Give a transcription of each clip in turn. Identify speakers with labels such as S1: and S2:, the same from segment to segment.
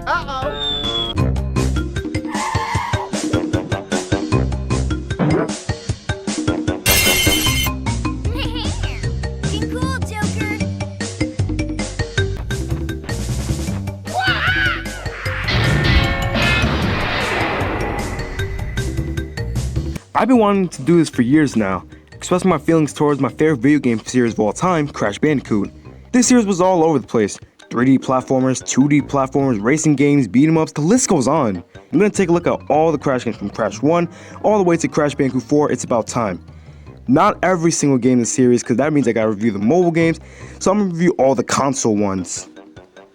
S1: Uh-oh.
S2: Looking cool, Joker.
S3: I've been wanting to do this for years now, expressing my feelings towards my favorite video game series of all time, Crash Bandicoot. This series was all over the place. 3D platformers, 2D platformers, racing games, beat 'em ups, the list goes on. I'm gonna take a look at all the Crash games from Crash 1 all the way to Crash Bandicoot 4, it's about time. Not every single game in the series, because that means I gotta review the mobile games, so I'm gonna review all the console ones.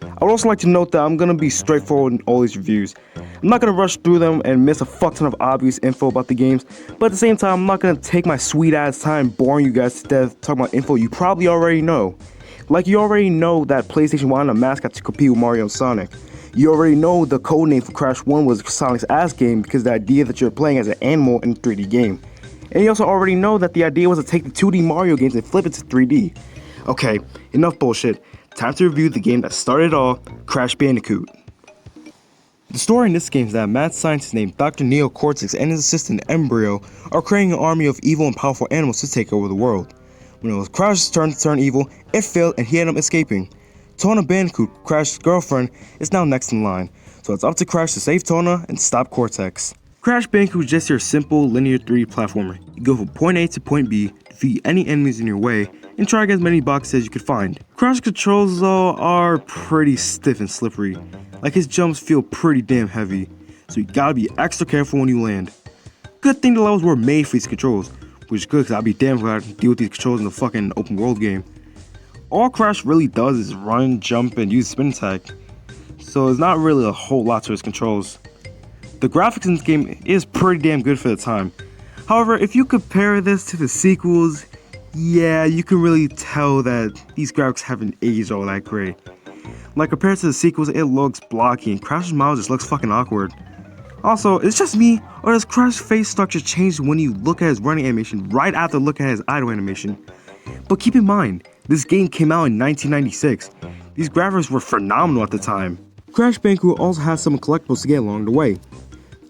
S3: I would also like to note that I'm gonna be straightforward in all these reviews. I'm not gonna rush through them and miss a fuck ton of obvious info about the games, but at the same time, I'm not gonna take my sweet ass time boring you guys to death talking about info you probably already know. Like you already know that PlayStation wanted a mascot to compete with Mario and Sonic. You already know the codename for Crash 1 was Sonic's ass game because the idea that you're playing as an animal in a 3D game. And you also already know that the idea was to take the 2D Mario games and flip it to 3D. Okay, enough bullshit. Time to review the game that started it all, Crash Bandicoot. The story in this game is that a mad scientist named Dr. Neo Cortex and his assistant Embryo are creating an army of evil and powerful animals to take over the world. When it was Crash's turn to turn evil, it failed and he ended up escaping. Tona Bandicoot, Crash's girlfriend, is now next in line, so it's up to Crash to save Tona and stop Cortex. Crash Bandicoot is just your simple linear 3D platformer. You go from point A to point B, defeat any enemies in your way, and try to get as many boxes as you can find. Crash controls though are pretty stiff and slippery, like his jumps feel pretty damn heavy, so you gotta be extra careful when you land. Good thing the levels were made for these controls, which is good because I'd be damn glad to deal with these controls in the fucking open world game. All Crash really does is run, jump, and use spin attack, so there's not really a whole lot to his controls. The graphics in this game is pretty damn good for the time. However, if you compare this to the sequels, yeah, you can really tell that these graphics haven't aged all that great. Like compared to the sequels, it looks blocky and Crash's model just looks fucking awkward. Also, it's just me, or does Crash's face structure change when you look at his running animation right after looking at his idle animation? But keep in mind, this game came out in 1996. These graphics were phenomenal at the time. Crash Bandicoot also has some collectibles to get along the way.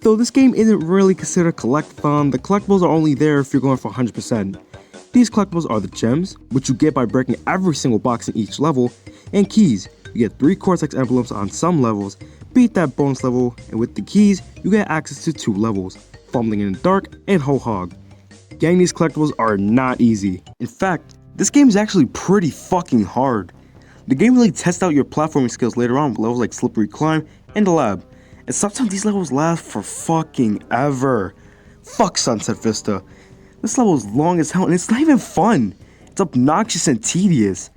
S3: Though this game isn't really considered a collectathon, the collectibles are only there if you're going for 100%. These collectibles are the gems, which you get by breaking every single box in each level, and keys. You get 3 Cortex envelopes on some levels, beat that bonus level, and with the keys, you get access to 2 levels, Fumbling in the Dark and Ho Hog. Getting these collectibles are not easy. In fact, this game is actually pretty fucking hard. The game really tests out your platforming skills later on with levels like Slippery Climb and the Lab, and sometimes these levels last for fucking ever. Fuck Sunset Vista. This level is long as hell and it's not even fun. It's obnoxious and tedious.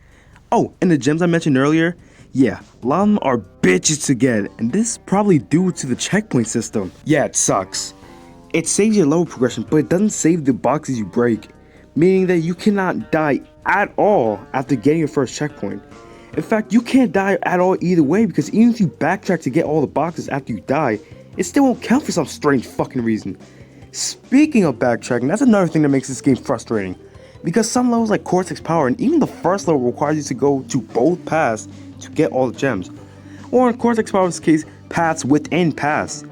S3: Oh, and the gems I mentioned earlier, yeah, a lot of them are bitches to get, and this is probably due to the checkpoint system. Yeah, it sucks. It saves your level progression, but it doesn't save the boxes you break, meaning that you cannot die at all after getting your first checkpoint. In fact, you can't die at all either way, because even if you backtrack to get all the boxes after you die, it still won't count for some strange fucking reason. Speaking of backtracking, that's another thing that makes this game frustrating, because some levels like Cortex Power and even the first level requires you to go to both paths to get all the gems, or in Cortex Power's case, paths within paths.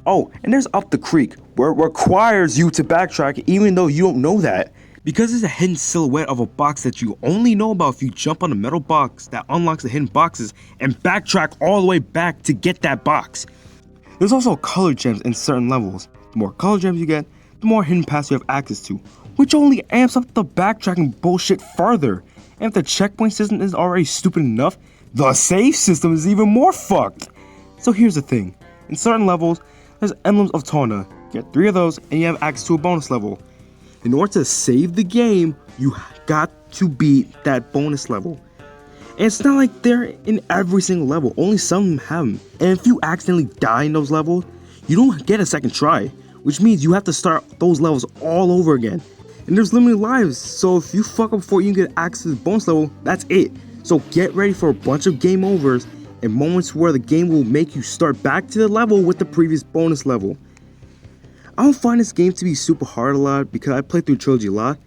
S3: Oh, and there's Up the Creek, where it requires you to backtrack even though you don't know that, because it's a hidden silhouette of a box that you only know about if you jump on a metal box that unlocks the hidden boxes and backtrack all the way back to get that box. There's also color gems in certain levels. The more color gems you get, the more hidden paths you have access to, which only amps up the backtracking bullshit further. And if the checkpoint system is already stupid enough, the save system is even more fucked. So here's the thing, in certain levels, there's emblems of Tona. You get 3 of those and you have access to a bonus level. In order to save the game, you got to beat that bonus level. And it's not like they're in every single level, only some of them have them. And if you accidentally die in those levels, you don't get a second try, which means you have to start those levels all over again. And there's limited lives, so if you fuck up before you can get access to the bonus level, that's it. So get ready for a bunch of game overs and moments where the game will make you start back to the level with the previous bonus level. I don't find this game to be super hard a lot because I played through Trilogy a lot,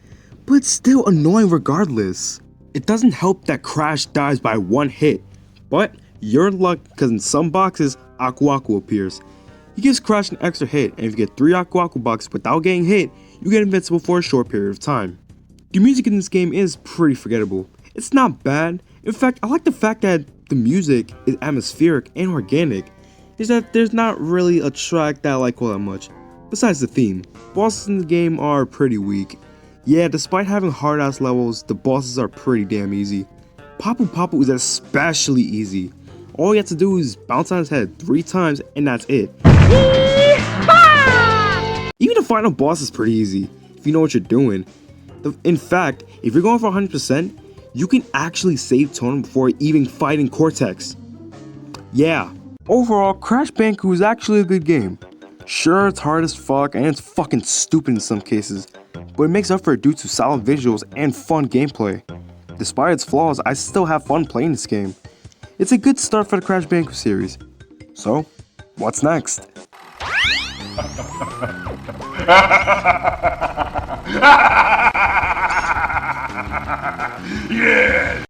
S3: but it's still annoying regardless. It doesn't help that Crash dies by 1 hit, but You're in luck because in some boxes, Aku Aku appears. He gives Crash an extra hit, and if you get 3 Aku Aku boxes without getting hit, you get invincible for a short period of time. The music in this game is pretty forgettable. It's not bad. In fact, I like the fact that the music is atmospheric and organic. Is that there's not really a track that I like all that much. Besides the theme, bosses in the game are pretty weak. Yeah, despite having hard ass levels, the bosses are pretty damn easy. Papu Papu is especially easy. All you have to do is bounce on his head 3 times and that's it. Even the final boss is pretty easy, if you know what you're doing. In fact, if you're going for 100%, you can actually save Tone before even fighting Cortex. Yeah, overall, Crash Bandicoot is actually a good game. Sure, it's hard as fuck and it's fucking stupid in some cases, but it makes up for it due to solid visuals and fun gameplay. Despite its flaws, I still have fun playing this game. It's a good start for the Crash Bandicoot series. So, what's next?
S1: Yeah!